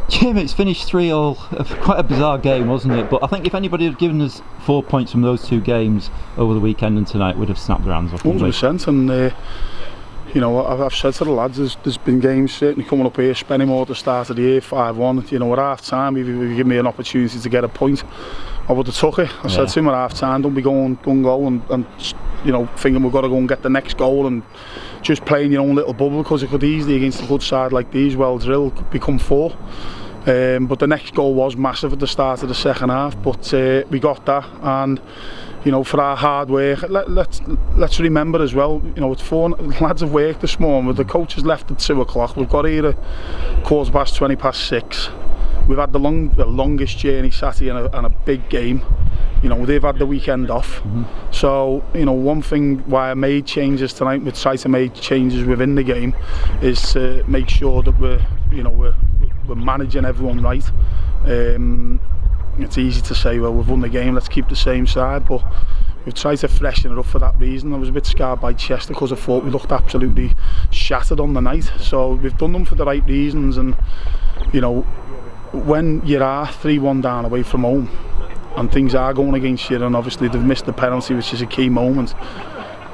Jim, it's finished 3-all. Quite a bizarre game, wasn't it? But I think if anybody had given us 4 points from those two games over the weekend and tonight, we'd have snapped their hands off. 100%. And you know, I've said to the lads, there's been games certainly coming up here, Spennymoor at the start of the year, 5-1. You know, at half time, if you give me an opportunity to get a point, I would have took it. I said to him at half time, don't be going go and you know, thinking we've got to go and get the next goal and just playing your own little bubble, because it could easily, against a good side like these, well drilled, become 4. But the next goal was massive at the start of the second half, but we got that. And you know, for our hard work, let's remember as well, you know, it's 4 lads have worked this morning. The coach has left at 2 o'clock. We've got here at 6:15. We've had the longest journey Saturday and a big game. You know, they've had the weekend off. So, you know, one thing why I made changes tonight, we tried to make changes within the game, is to make sure that we're managing everyone right. It's easy to say, well, we've won the game, let's keep the same side, but we've tried to freshen it up for that reason. I was a bit scarred by Chester because I thought we looked absolutely shattered on the night. So we've done them for the right reasons. And you know, when you are 3-1 down away from home and things are going against you, and obviously they've missed the penalty, which is a key moment,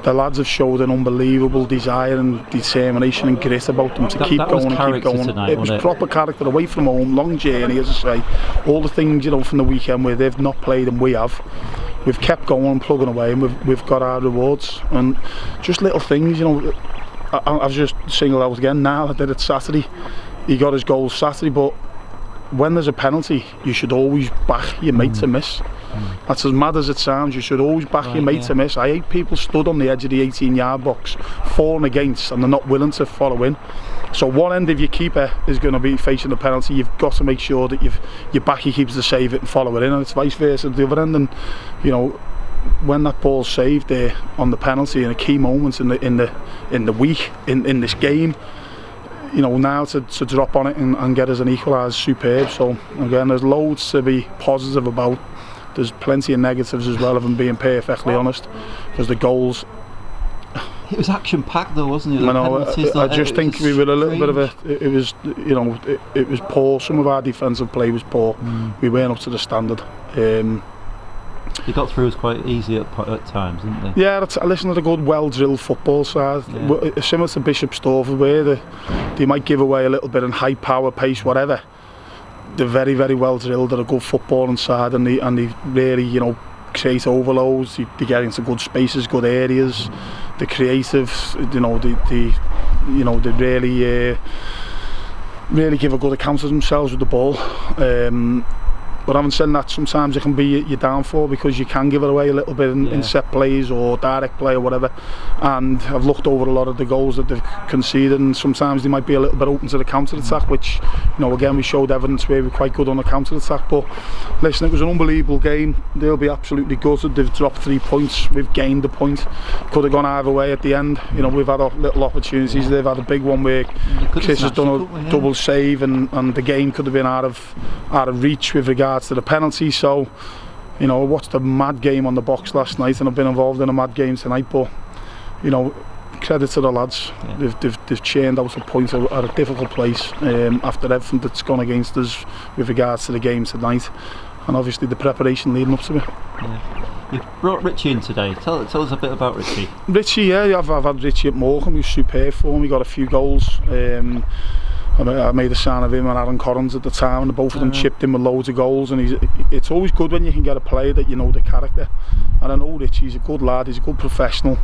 the lads have showed an unbelievable desire and determination and grit about them to keep going and keep going. Tonight, it was proper character, away from home, long journey, as I say. All the things, you know, from the weekend where they've not played and we have. We've kept going and plugging away, and we've got our rewards. And just little things, you know. I've just singled out again now. I did it Saturday. He got his goal Saturday, but when there's a penalty, you should always back your mate to miss. That's as mad as it sounds. You should always back your mate to miss. I hate people stood on the edge of the 18-yard box, for and against, and they're not willing to follow in. So one end of your keeper is going to be facing the penalty. You've got to make sure that your backy keeps to save it and follow it in, and it's vice versa at the other end. And you know, when that ball's saved there on the penalty in a key moment in the week in this game, you know, now to drop on it and get us an equaliser, superb. So again, there's loads to be positive about. There's plenty of negatives as well, if I'm being perfectly honest, because the goals. It was action-packed though, wasn't it? I know. I just think we were a little bit of a. It was, you know, it was poor. Some of our defensive play was poor. We weren't up to the standard. They got through us quite easy at times, didn't they? Yeah, I listened to a good, well-drilled football side, similar to Bishop Stortford, where they might give away a little bit in high power, pace, whatever. They're very, very well drilled. They're a good footballing side, and they really, you know, create overloads. They get into good spaces, good areas. They're creative. You know, they really give a good account of themselves with the ball. But having said that, sometimes it can be your downfall, because you can give it away a little bit in set plays or direct play or whatever. And I've looked over a lot of the goals that they've conceded, and sometimes they might be a little bit open to the counter-attack, which, you know, again, we showed evidence where we're quite good on the counter-attack. But listen, it was an unbelievable game. They'll be absolutely gutted. They've dropped 3 points. We've gained a point. Could have gone either way at the end. You know, we've had little opportunities. They've had a big one where Chris has done a double save, and the game could have been out of reach with regards to the penalty. So, you know, I watched a mad game on the box last night, and I've been involved in a mad game tonight. But, you know, credit to the lads. They've churned out a point at a difficult place after everything that's gone against us with regards to the game tonight, and obviously the preparation leading up to it. You brought Richie in today. Tell us a bit about Richie. Richie, I've had Richie at Morecambe. He was superb for me. He got a few goals. I made a sign of him and Aaron Collins at the time, and both of them chipped in with loads of goals. And it's always good when you can get a player that you know the character. And I know Richie's a good lad, he's a good professional.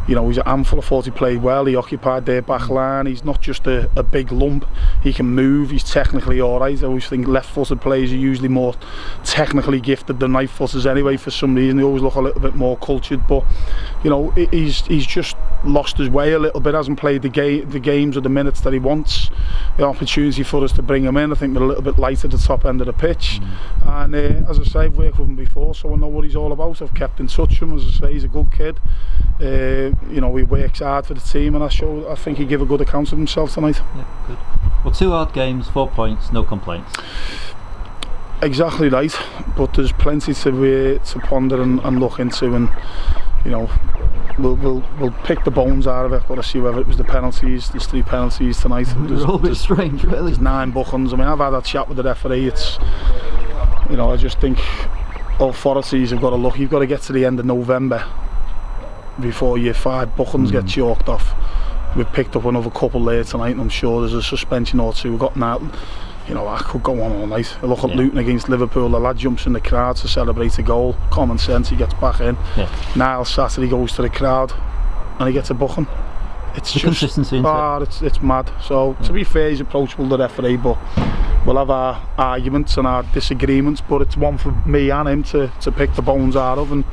You know, he's a handful. I thought he played well. He occupied their back line. He's not just a big lump. He can move. He's technically alright. I always think left-footed players are usually more technically gifted than right-footers anyway. For some reason, they always look a little bit more cultured. But you know, he's just lost his way a little bit. Hasn't played the games or the minutes that he wants. The opportunity for us to bring him in. I think we're a little bit light at the top end of the pitch, and as I say, I've worked with him before, so I know what he's all about. I've kept in touch with him. As I say, he's a good kid. You know, he works hard for the team, and I think he gave a good account of himself tonight. Yeah, good. Well, 2 hard games, 4 points, no complaints. Exactly right, but there's plenty to ponder and look into, and you know, we'll pick the bones out of it. Got to see whether it was the penalties. There's 3 penalties tonight. They're all a bit strange, really. There's 9 bookings. I mean, I've had a chat with the referee. It's, you know, I just think authorities have got to look. You've got to get to the end of November before your 5 bookings get chalked off. We've picked up another couple there tonight, and I'm sure there's a suspension or 2 we've got now. You know, I could go on all night. I look at Luton against Liverpool, the lad jumps in the crowd to celebrate a goal. Common sense, he gets back in. Niall Saturday goes to the crowd and he gets a booking. It's the just consistency. It's mad. So to be fair, he's approachable, the referee, but we'll have our arguments and our disagreements, but it's one for me and him to pick the bones out of, and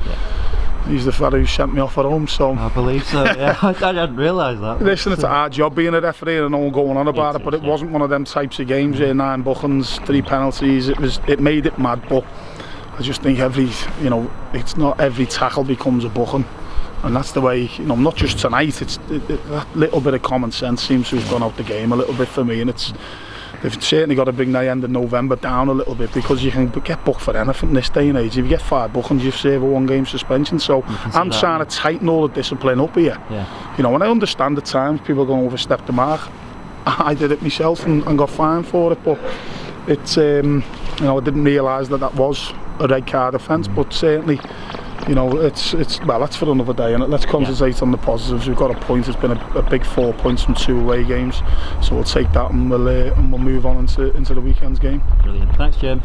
he's the fella who sent me off at home, so I believe so. Yeah, I didn't realise that. Listen, it's our job being a referee, and no one going on about it. But it wasn't one of them types of games where 9 bookings, 3 penalties. It made it mad. But I just think it's not every tackle becomes a booking, and that's the way. You know, not just tonight. It's that little bit of common sense seems to have gone out the game a little bit for me, and they've certainly got to bring the end of November down a little bit, because you can get booked for anything this day and age. If you get 5 bookings, you serve a 1-game suspension. So I'm trying to tighten all the discipline up here. You know, and I understand at times people are going to overstep the mark. I did it myself and got fined for it, but it's you know, I didn't realise that was a red card offence. But certainly, you know, it's well, that's for another day, and let's concentrate on the positives. We've got a point. It's been a big 4 points from 2 away games, so we'll take that, and we'll move on into the weekend's game. Brilliant. Thanks, Jim.